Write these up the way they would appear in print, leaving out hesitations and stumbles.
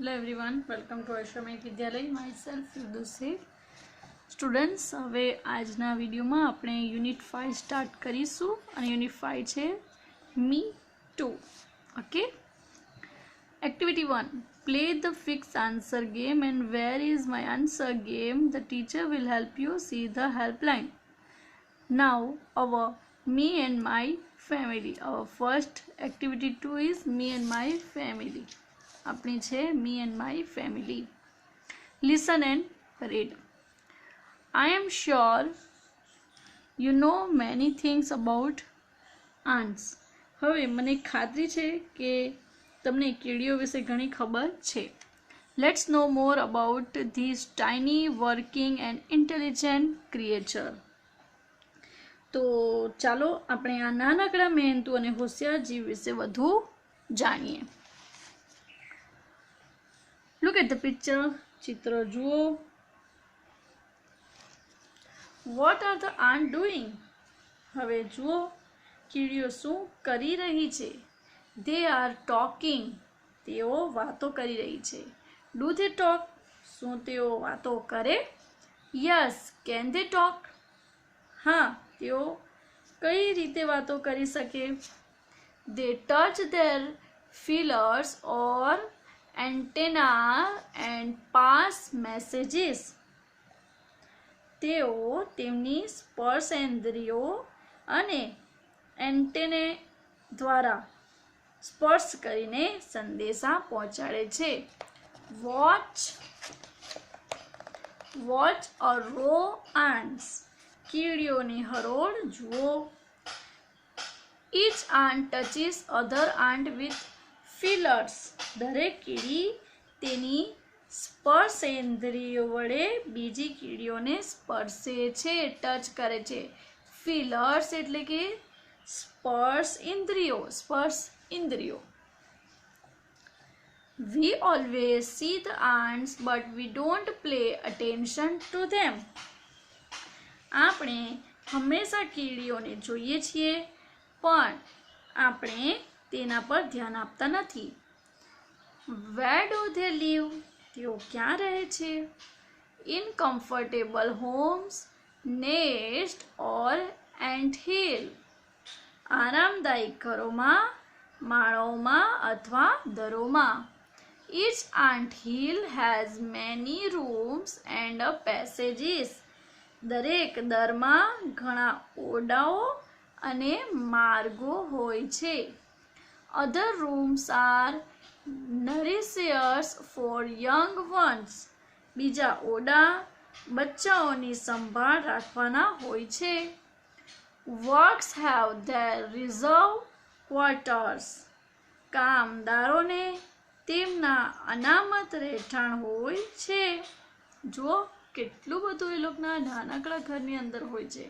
Hello everyone, welcome to अश्वमेघ विद्यालय। My self युद्धश्री। Students, हवे आजना video में આપણે યુનિટ 5 સ્ટાર્ટ કરીશું અને યુનિટ 5 છે me to. Okay, activity 1, play the fix answer game and where is my answer game. The teacher will help you see the helpline. Now our me and my family. Our first activity 2 is me and my family. अपनी छे me and my family. Listen and read. I am sure you know many things about ants. હવે મને ખાતરી છે કે તમને કીડીઓ વિશે ઘણી ખબર છે. Let's know more about these tiny, working and intelligent creature. તો ચાલો આપણે આ નાનકડા મહેનતુ અને હોશિયાર જીવ વિશે વધુ જાણીએ. Look at the picture. ચિત્ર જુઓ. What are the ants doing? હવે જુઓ કીડીઓ શું કરી રહી છે. They are talking. તેઓ વાતો કરી રહી છે. Do they talk? શું તેઓ વાતો કરે? Yes. Can they talk? હા, તેઓ કઈ રીતે વાતો કરી શકે? They touch their feelers or antenna and pass messages. તેઓ તેમની સ્પર્શેન્દ્રિયો અને એન્ટેને દ્વારા સ્પર્શ કરીને સંદેશા પહોંચાડે છે. Watch a row ants. કીડીઓની હરોળ જુઓ. Each ant touches other ant with feelers. દરેક કીડી તેની સ્પર્શેન્દ્રિયો વડે બીજી કીડીઓને સ્પર્શે છે, ટચ કરે છે. ફીલર્સ એટલે કે સ્પર્શ ઇન્દ્રિયો. We always see the ants but we don't pay attention to them. આપણે હંમેશા કીડીઓને જોઈએ છીએ પણ આપણે તેના પર ધ્યાન આપતા નથી. Where do they live? તેઓ ક્યાં રહે છે? In comfortable homes, nest or ant hill. આરામદાયક ઘરોમાં, માળોમાં અથવા દરોમાં. Each ant hill has many rooms and passages. દરેક દરમાં ઘણા ઓરડાઓ અને માર્ગો હોય છે. Other rooms are nurseries for young ones. બીજા ઓરડા બચ્ચાઓની સંભાળ રાખવાના હોય છે. Workers have their reserve quarters. કામદારોને તેમના અનામત રહેઠાણ હોય છે. જો કેટલું બધું એ લોકોના નાનકડા ઘરની અંદર હોય છે.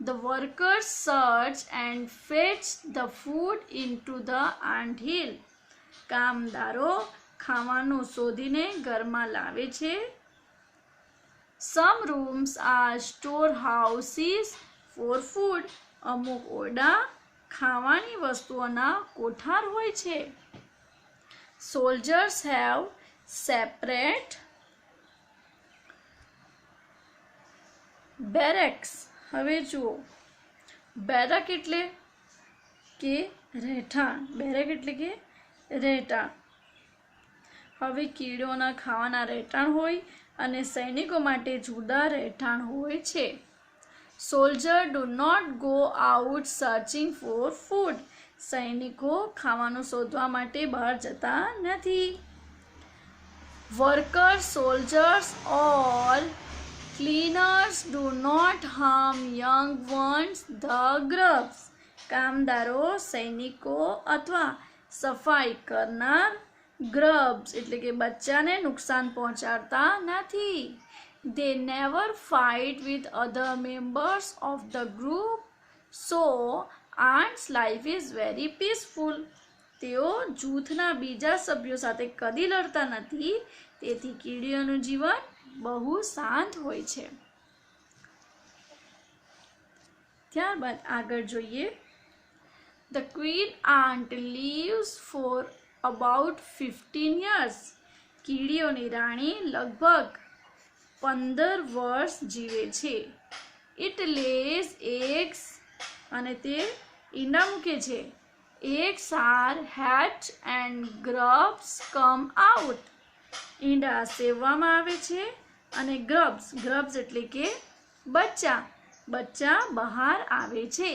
The workers search and fetch the food into the ant hill. કામદારો ખાવાનું શોધીને ઘરમાં લાવે છે. Some rooms are storehouses for food. અમુક ઓરડા ખાવાની વસ્તુઓના કોઠાર હોય છે. Soldiers have separate બેરેક્સ. હવે જુઓ, બેરક એટલે કે રહેઠાણ. બેરેક એટલે કે રહેઠાણ. હવે કીડીઓના ખાવાના રહેઠાણ હોય અને સૈનિકો માટે જુદા રહેઠાણ હોય છે. Soldier do not go out searching for food. સૈનિકો ખાવાનું શોધવા માટે બહાર જતા નથી. Workers, soldiers or Cleaners do not harm young ones, the grubs. કામદારો, સૈનિકો અથવા સફાઈ કરનાર ગ્રબ્સ એટલે કે બચ્ચાને નુકસાન પહોંચાડતા નથી. They never fight with other members of the group, so ants' life is very peaceful. તેઓ જૂથના બીજા સભ્યો સાથે કદી લડતા નથી, તેથી કીડીઓનું જીવન બહુ શાંત હોય છે. ત્યારબાદ આગળ જોઈએ. The queen ant lives for about 15 years. કીડીઓની રાણી લગભગ 15 વર્ષ જીવે છે. ઇટ લેઝ એગ્સ અને તે ઈંડા મૂકે છે. Eggs are hatch and grubs come out. ઈંડા સેવવામાં આવે છે અને ગ્રબ્સ એટલે કે બચ્ચા બહાર આવે છે.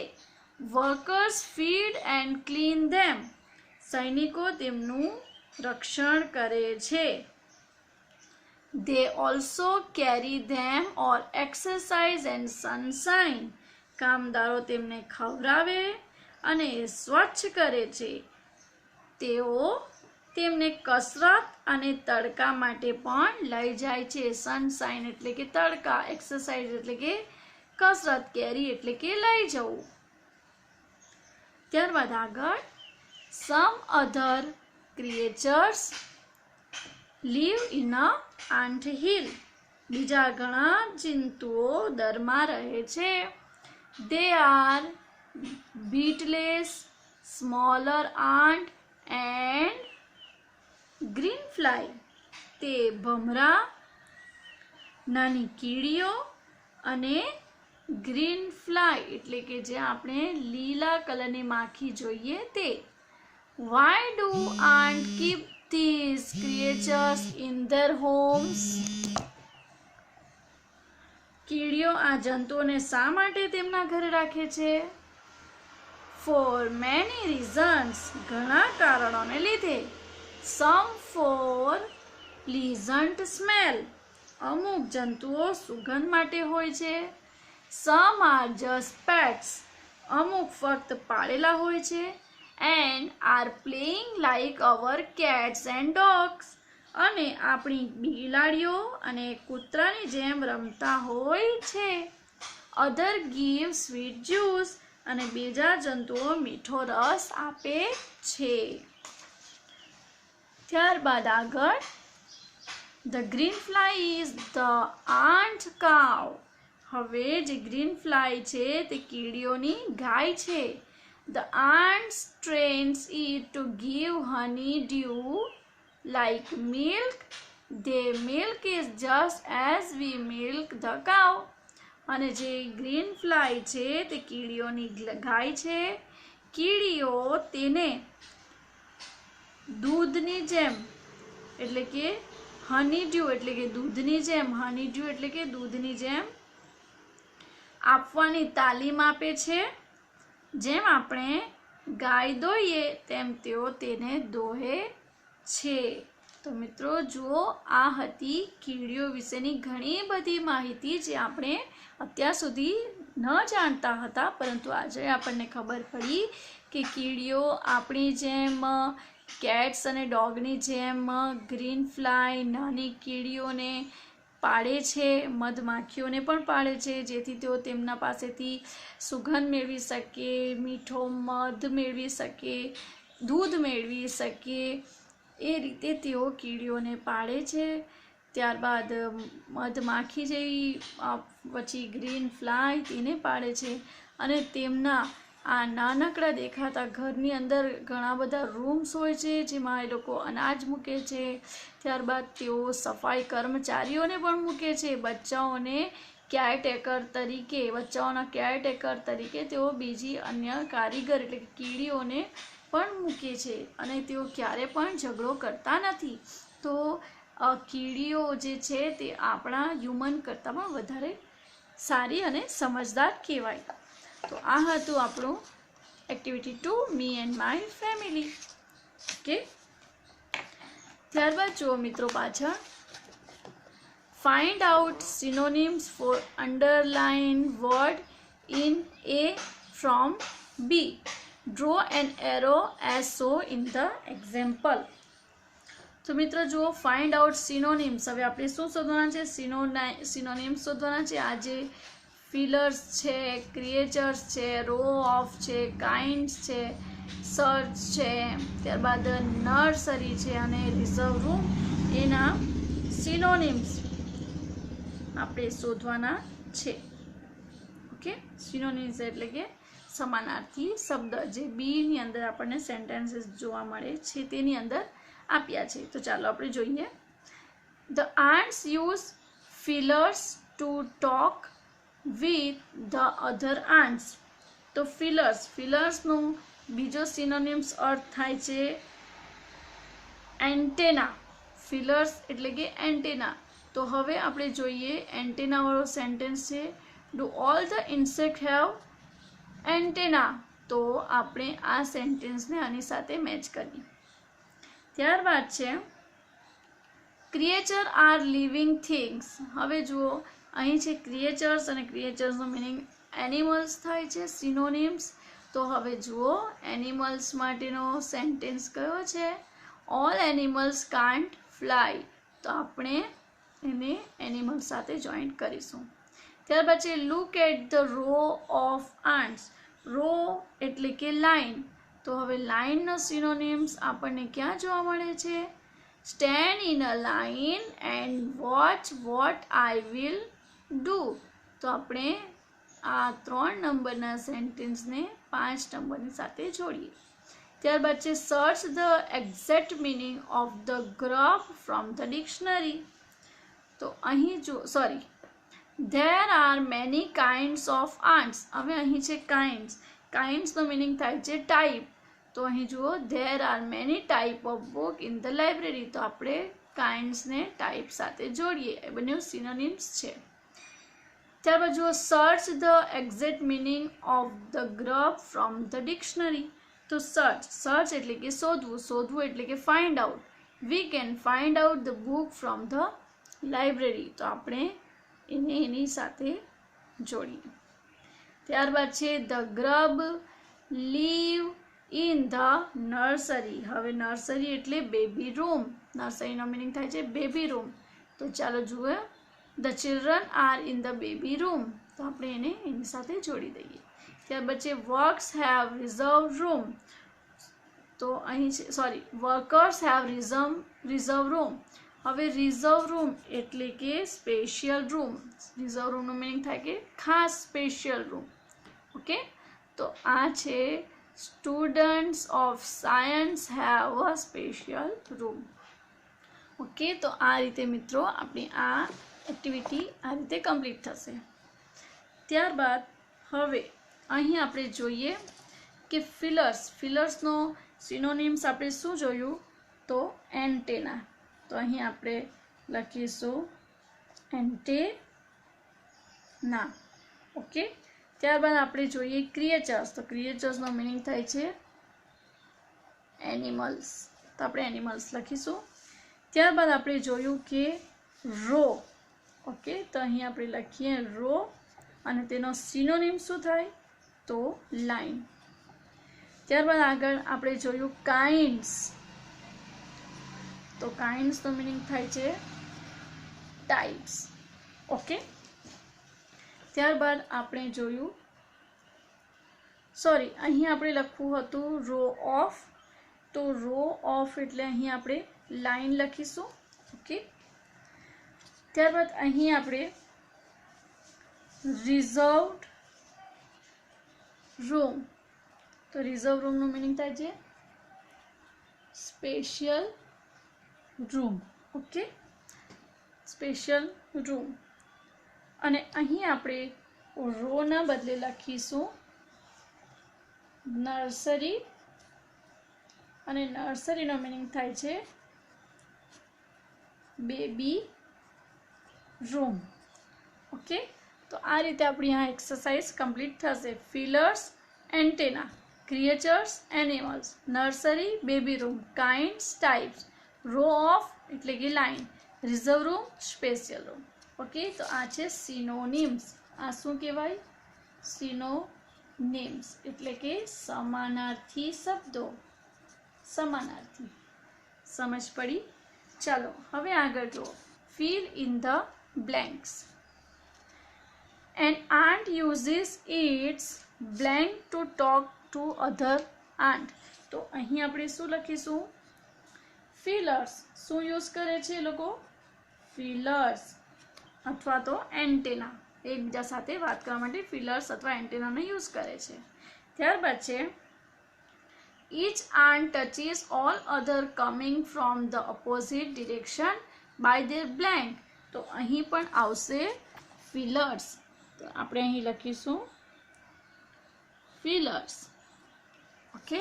વર્કર્સ ફીડ એન્ડ ક્લીન ધેમ. સૈનિકો તેમનું રક્ષણ કરે છે. They also carry them or exercise and sunshine. કામદારો તેમને ખવડાવે અને સ્વચ્છ કરે છે. તેઓ તેમને કસરત અને તડકા માટે પણ લઈ જાય છે. સનશાઇન એટલે કે તડકા, એક્સરસાઇઝ એટલે કે કસરત, કેરી એટલે કે લઈ જવું. ત્યારબાદ આગળ some other creatures live in a ant hill. બીજા ઘણા જંતુઓ દરમાં રહે છે. They are beetles, smaller ant and green fly. તે ભમરા, નાની કીડીઓ અને ગ્રીન ફ્લાય એટલે કે જે આપણે લીલા કલરની માખી જોઈએ તે. Why do ants keep these creatures in their homes? કીડીઓ આ જંતુઓને શા માટે તેમના ઘરે રાખે છે? For many reasons. ઘણા કારણોને લીધે. Some for pleasant smell. અમુક જંતુઓ સુગંધ માટે હોય છે. Some are just pets. અમુક ફક્ત પાળેલા હોય છે. And are playing like our cats and dogs. અને આપણી બિલાડીઓ અને કૂતરાની જેમ રમતા હોય છે. Other give sweet juice. અને બીજા જંતુઓ મીઠો રસ આપે છે. ત્યારબાદ આગળ The green fly is the ant cow. હવે જે ગ્રીન ફ્લાય છે તે કીડીઓની ગાય છે. The ants trains it to give honeydew like milk. Their milk is just as we milk the cow. અને જે ગ્રીન ફ્લાય છે તે કીડીઓની ગાય છે. કીડીઓ તેને દૂધની જેમ એટલે કે હનીડ્યુ એટલે કે દૂધની જેમ આપવાની તાલીમ આપે છે. જેમ આપણે ગાય દોઈએ તેમ તેઓ તેને દોહે છે. તો મિત્રો જુઓ, આ હતી કીડીઓ વિશેની ઘણી બધી માહિતી જે આપણે અત્યાર સુધી ન જાણતા હતા, પરંતુ આજે આપણને ખબર પડી કે કીડીઓ આપણી જેમ કેટ્સ અને ડોગની જેમ ગ્રીન ફ્લાય નાની કીડીઓને પાળે છે, મધમાખીઓને પણ પાળે છે, જેથી તેઓ તેમના પાસેથી સુગંધ મેળવી શકે, મીઠો મધ મેળવી શકે, દૂધ મેળવી શકે. એ રીતે તેઓ કીડીઓને પાળે છે. ત્યારબાદ મધમાખી જેવી પછી ગ્રીન ફ્લાય તેને પાળે છે. અને તેમના આ નાનકડા દેખાતા ઘરની અંદર ઘણા બધા રૂમ્સ હોય છે જેમાં એ લોકો અનાજ મૂકે છે. ત્યારબાદ તેઓ સફાઈ કર્મચારીઓને પણ મૂકે છે. બચ્ચાઓના કેરટેકર તરીકે તેઓ બીજી અન્ય કારીગર એટલે કે કીડીઓને પણ મૂકે છે. અને તેઓ ક્યારે પણ ઝઘડો કરતા નથી. તો કીડીઓ જે છે તે આપણા હ્યુમન કરતાં પણ વધારે સારી અને સમજદાર કહેવાય. તો આ હતું આપણું activity 2 me and my family. Okay, ત્યારબાદ જુઓ મિત્રો પાછળ find out synonyms for underline word in A from B. Draw an arrow as shown in the example. તો મિત્રો જુઓ, ફાઇન્ડ આઉટ સિનોનિમ્સ. હવે આપણે શું શોધવાના છે? સિનોનિમ્સ શોધવાના છે. આ જે ફિલર્સ છે, ક્રિએચર્સ છે, રો ઓફ છે, કાઇન્ડ્સ છે, સર્ચ છે, ત્યારબાદ નર્સરી છે અને રિઝર્વ રૂમ, એના સિનોનિમ્સ આપણે શોધવાના છે. ઓકે, સિનોનિમ્સ એટલે કે સમાનાર્થી શબ્દ જે બીની અંદર આપણને સેન્ટેન્સીસ જોવા મળે છે તેની અંદર આપ્યા છે. તો ચાલો આપણે જોઈએ. The ants use feelers to talk with the other ants. તો ફિલર્સનો બીજો સિનોનિમ્સ અર્થ થાય છે એન્ટેના. ફિલર્સ એટલે કે એન્ટેના. તો હવે આપણે જોઈએ એન્ટેના વાળો સેન્ટેન્સ છે. Do all the insect have antenna. તો આપણે આ સેન્ટેન્સને આની સાથે મેચ કરીએ. ત્યારબાદ છે ક્રિએચર આર લિવિંગ થિંગ્સ. હવે જુઓ અહીં છે ક્રિએચર્સ અને ક્રિએચર્સનો મિનિંગ એનિમલ્સ થાય છે સિનોનિમ્સ. તો હવે જુઓ એનિમલ્સ માટેનો સેન્ટેન્સ કયો છે? All animals can't fly. તો આપણે એને એનિમલ સાથે જોઈન્ટ કરીશું. ત્યારબાદ છે look at the row of ants. Row એટલે કે લાઈન. તો હવે લાઈનનો સિનોનિમ્સ આપણને ક્યાં જોવા મળે છે? Stand in a line and watch what I will do. તો આપણે આ 3 નંબરના સેન્ટેન્સને 5 નંબરની સાથે જોડીએ. ત્યારબાદ છે search the exact meaning of the graph from the dictionary. તો અહીં જો there are many kinds of aunts. હવે અહીં છે કાઇન્ડ્સનો મિનિંગ થાય છે ટાઈપ. તો અહીં જુઓ there are many type of book in the library. તો આપણે કાઇન્ડ્સને ટાઈપ સાથે જોડીએ. એ બંને સિનોનિમ્સ છે. ત્યારબાદ જુઓ search the exact meaning of the graph from the dictionary. તો સર્ચ એટલે કે શોધવું એટલે કે find out. We can find out the book from the library. તો આપણે એને એની સાથે જોડીએ. ત્યારબાદ છે the grub live in the nursery. હવે નર્સરી એટલે બેબી રૂમ. નર્સરીનો મિનિંગ થાય છે બેબી રૂમ. તો ચાલો જુઓ the children are in the baby room. તો આપણે એને એની સાથે જોડી દઈએ. ત્યારબાદ છે વર્ક્સ હેવ રિઝર્વ રૂમ. તો અહીં છે વર્કર્સ હેવ રિઝર્વ રૂમ. હવે રિઝર્વ રૂમ એટલે કે સ્પેશિયલ રૂમ. રિઝર્વ રૂમનો મિનિંગ થાય કે ખાસ સ્પેશિયલ રૂમ. ઓકે, તો આ છે students of science have a special room. Okay, તો આ રીતે મિત્રો આપણી આ એક્ટિવિટી આ રીતે કમ્પ્લીટ થશે. ત્યારબાદ હવે અહીં આપણે જોઈએ કે ફિલર્સનો સિનોનિમ્સ આપણે શું જોયું? તો એન્ટેના. તો અહીં આપણે લખીશું એન્ટેના. ઓકે, ત્યારબાદ આપણે જોઈએ ક્રિએચર્સ. તો ક્રિએચર્સનો મિનિંગ થાય છે એનિમલ્સ. તો આપણે એનિમલ્સ લખીશું. ત્યારબાદ આપણે જોયું કે રો. ઓકે, તો અહીં આપણે લખીએ રો અને તેનો સિનોનિમ શું થાય? તો લાઈન. ત્યારબાદ આગળ આપણે જોયું કાઇન્ડ્સ. તો કાઇન્ડ્સનો મિનિંગ થાય છે ટાઈપ્સ. ઓકે, ત્યારબાદ આપણે જોયું અહીં આપણે લખવું હતું રો ઓફ. તો રો ઓફ એટલે અહીં આપણે લાઈન લખીશું. ઓકે, ત્યારબાદ અહીં આપણે રિઝર્વડ રૂમ. તો રિઝર્વ રૂમનું મિનિંગ થાય છે special room. Okay, special room. અને અહીં આપણે રોના બદલે લખીશું નર્સરી. અને નર્સરીનો મિનિંગ થાય છે બેબી રૂમ. ઓકે, તો આ રીતે આપણી આ એક્સરસાઇઝ કમ્પ્લીટ થશે. Feelers antenna, creatures animals, nursery baby room, kinds types, row of એટલે કે line, reserve room special room. Okay, તો આ છે સિનોનિમ્સ. આ શું કહેવાય? સિનોનિમ્સ એટલે કે સમાનાર્થી શબ્દો. સમાનાર્થી. સમજ પડી? ચાલો હવે આગળ જુઓ. Fill in the blanks. An ant uses its blank to talk to other ant. તો અહીં આપણે શું લખીશું? ફિલર્સ. શું યુઝ કરે છે એ લોકો? ફિલર્સ અથવા તો એન્ટેના. એકબીજા સાથે વાત કરવા માટે ફિલર્સ અથવા એન્ટેનાનો યુઝ કરે છે. ત્યારબાદ છે each ant touches all other coming from the opposite direction by their blank, તો અહીં પણ આવશે ફિલર્સ. તો આપણે અહીં લખીશું ફિલર્સ. ઓકે,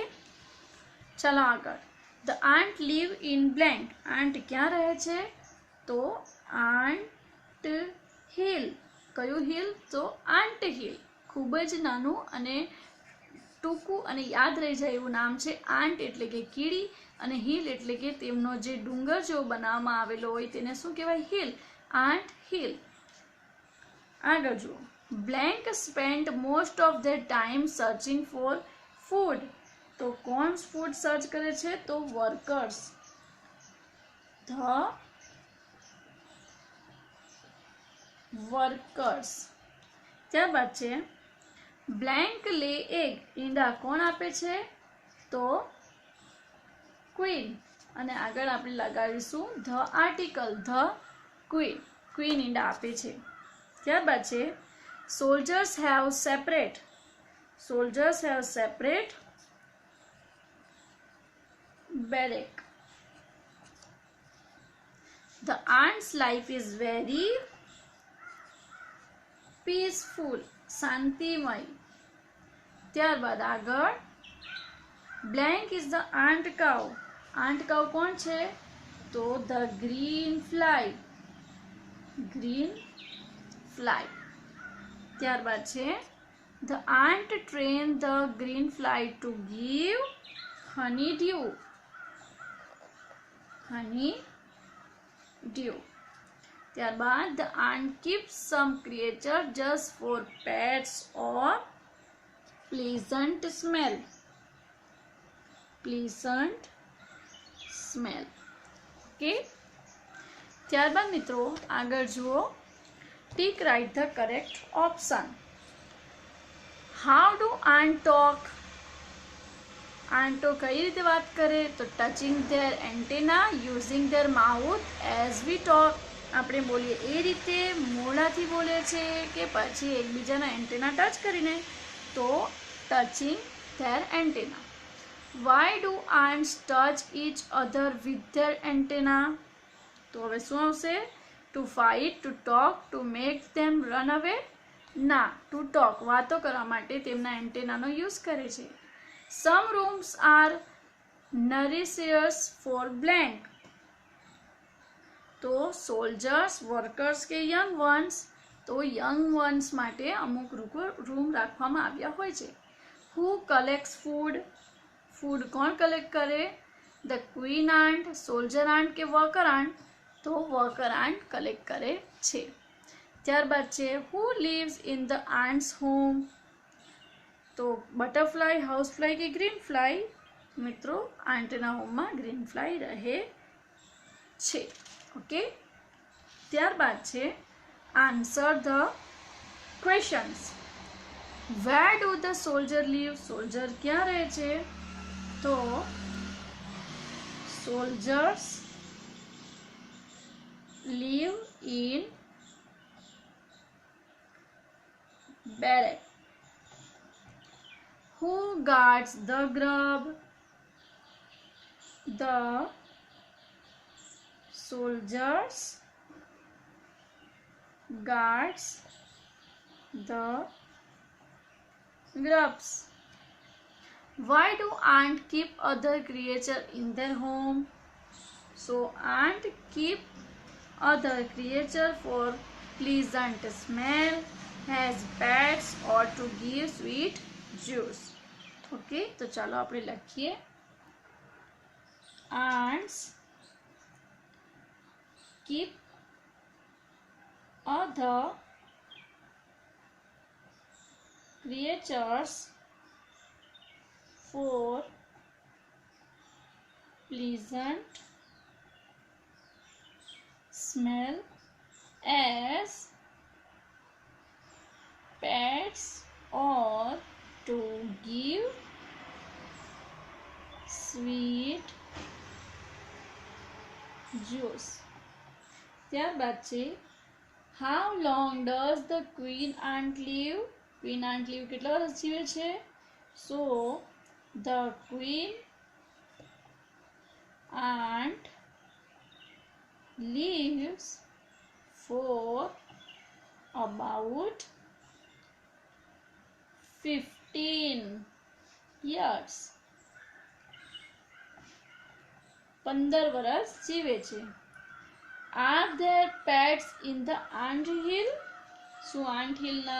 ચાલો આગળ. The ant live in blank. Ant ક્યાં રહે છે? તો આન્ટ હિલ. કયું હિલ? તો આન્ટ હિલ. ખૂબ જ નાનું અને ટૂંકું અને યાદ રહી જાય એવું નામ છે. આન્ટ એટલે કે કીડી અને હિલ એટલે કે તેમનો જે ડુંગર જેવો બનાવવામાં આવેલો હોય તેને શું કહેવાય? હિલ. Ant hill. આગળ જુઓ. Blank spent most of the time searching for food. તો કોણ ફૂડ સર્ચ કરે છે? તો વર્કર્સ. The workers. ત્યારબાદ છે બ્લેન્ક લે એગ. ઈંડા કોણ આપે છે? તો ક્વીન. અને આગળ આપણે લગાવીશું the article, the queen. Queen ઈંડા આપે છે. ત્યારબાદ છે soldiers have separate. Soldiers have separate barrack. The ant's life is very peaceful. શાંતિમય. ત્યારબાદ આગળ blank is the ant cow. Ant cow કોણ છે? તો the green fly. Green fly. ત્યારબાદ છે the ant train the green fly to give honeydew. Honeydew. ત્યારબાદ the ant keeps some creature just for pets or પ્લીઝન્ટ smell. Pleasant smell. Okay, ત્યારબાદ મિત્રો આગળ જુઓ. Tick right the correct option. How do ant talk. આંટો કઈ રીતે વાત કરે? તો touching their antenna, using their mouth as we talk. આપણે બોલીએ એ રીતે મોઢાથી બોલે છે કે પછી એકબીજાના એન્ટેના ટચ કરીને? તો touching their antenna. Why do ants touch each other with their antenna? તો હવે શું આવશે? To fight, to talk, to make them run away? ના, ટુ ટોક. વાતો કરવા માટે તેમના એન્ટેનાનો યુઝ કરે છે. Some rooms are nurseries for blank. તો સોલ્જર્સ, વર્કર્સ કે યંગ વન્સ? તો યંગ વન્સ માટે અમુક રૂમ રાખવામાં આવ્યા હોય છે. Who collects food. ફૂડ કોણ કલેક્ટ કરે? The queen ant, soldier ant કે વર્કર આન્ટ? તો વર્કર આન્ટ કલેક્ટ કરે છે. ત્યારબાદ છે who lives in the ant's home. તો બટરફ્લાય, હાઉસ ફ્લાય કે ગ્રીન ફ્લાય? મિત્રો આંટના હોમમાં ગ્રીન ફ્લાય રહે છે. ઓકે, ત્યારબાદ છે answer the questions. Where do the soldier live. Soldier ક્યાં રહે છે? તો soldiers live in barrack. Who guards the grub? The soldiers guards the grubs. Why do ants keep other creatures in their home? So ants keep other creatures for pleasant smell, as pets or to give sweet juice. Okay, તો ચાલો આપણે લખીએ. ants keep other creatures for pleasant smell, as pets or to give sweet juice. ત્યારબાદ છે how long does the queen ant live? queen ant live કેટલા વર્ષ જીવે છે? so the queen ant lives for about 15 years. 15 વર્ષ જીવે છે. Are there pets in the ant hill? શું ant hill ના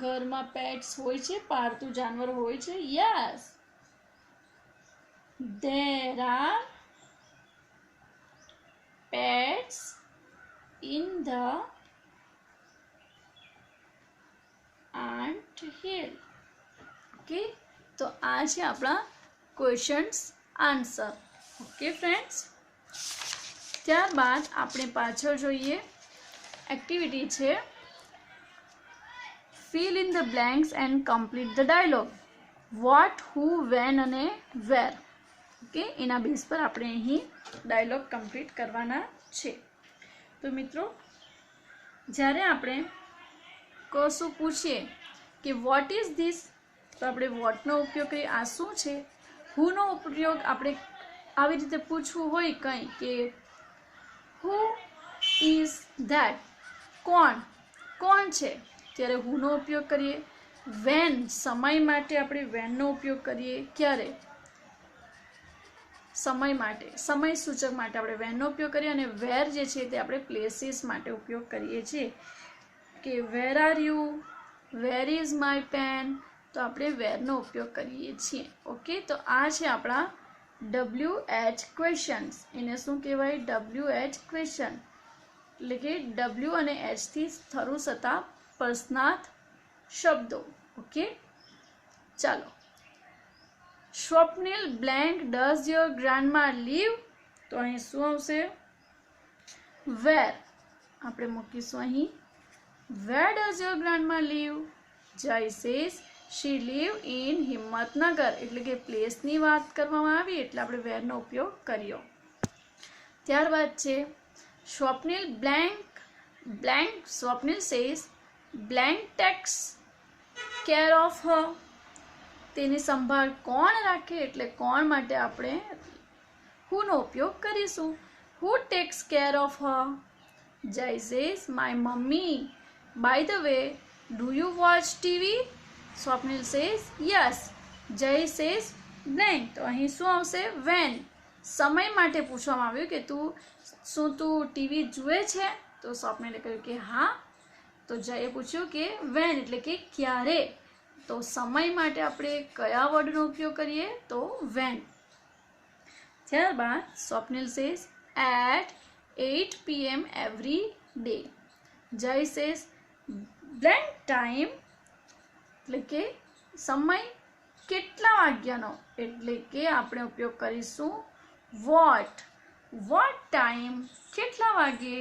ઘરમાં પેટ્સ હોય છે, પાળતું જાનવર હોય છે? Yes, there are pets in the ant hill. Okay, તો આ છે આપણા ક્વેશ્ચન્સ આન્સર. ઓકે ફ્રેન્ડ્સ, ત્યારબાદ આપણે પાછળ જોઈએ. એક્ટિવિટી છે fill in the blanks and complete the dialogue. What, who, when અને where. ઓકે, એના બેઝ પર આપણે અહીં ડાયલોગ કમ્પ્લીટ કરવાના છે. તો મિત્રો, જ્યારે આપણે કશું પૂછીએ કે વોટ ઇઝ ધીસ, તો આપણે વોટનો ઉપયોગ કરીએ. આ શું છે? હુનો ઉપયોગ આપણે આવી રીતે પૂછવું હોય કંઈ કે હુ ઇઝ ધેટ, કોણ છે, ત્યારે હુનો ઉપયોગ કરીએ. વેન, સમય માટે આપણે વેનનો ઉપયોગ કરીએ. ક્યારે? સમય માટે, સમય સૂચક માટે આપણે વેનનો ઉપયોગ કરીએ. અને વેર જે છે તે આપણે પ્લેસીસ માટે ઉપયોગ કરીએ છીએ કે where are you, where is my pen, તો આપણે વેરનો ઉપયોગ કરીએ છીએ. ઓકે, તો આ છે આપણા WH ક્વેશ્ચન્સ. એને શું કહેવાય? WH ક્વેશ્ચન, એટલે કે W અને H થી શરૂ થતા પર્સનાર્થ શબ્દો. ઓકે, ચાલો. Swapnil blank does your grandma live, તો અહીં શું આવશે? વેર. આપણે મૂકીશું અહીં where does your grandma live. Jay says she live in Himmatnagar, એટલે કે પ્લેસની વાત કરવામાં આવી એટલે આપણે વેરનો ઉપયોગ કર્યો. ત્યારબાદ છે Swapnil Swapnil says blank tax care of હર, તેની સંભાળ કોણ રાખે, એટલે કોણ માટે આપણે હુનો ઉપયોગ કરીશું. Who takes care of her. Jay says my mummy. By the way, do you watch TV? Swapnil says yes. Jay says blank, તો અહીં શું આવશે? વેન. સમય માટે પૂછવામાં આવ્યું કે તું ટીવી જુએ છે? તો સ્વપ્નિલે કહ્યું કે હા. તો જયે પૂછ્યું કે વેન, એટલે કે ક્યારે. તો સમય માટે આપણે કયા વર્ડનો ઉપયોગ કરીએ? તો વેન. ત્યારબાદ Swapnil says at 8 PM every day. Jay says blank time, એટલે કે સમય કેટલા વાગ્યાનો, એટલે કે આપણે ઉપયોગ કરીશું વોટ ટાઈમ, કેટલા વાગે.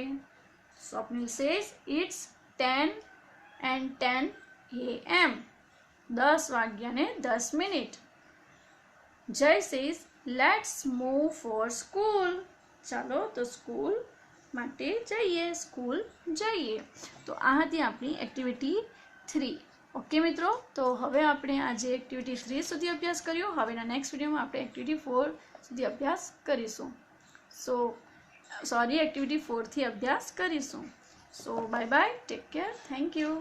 સ્વપ્નિલ સેઝ ઇટ્સ 10:10 AM, 10 વાગ્યાને 10 minute. Jay says let's move for school, ચાલો તો સ્કૂલ માટે જઈએ. તો આ હતી આપણી એક્ટિવિટી 3. ઓકે મિત્રો, તો હવે આપણે આજે એક્ટિવિટી 3 સુધી અભ્યાસ કર્યો. હવેના નેક્સ્ટ વિડીયોમાં આપણે એક્ટિવિટી 4 સુધી અભ્યાસ કરીશું. એક્ટિવિટી 4 થી અભ્યાસ કરીશું. So bye bye, take care, thank you.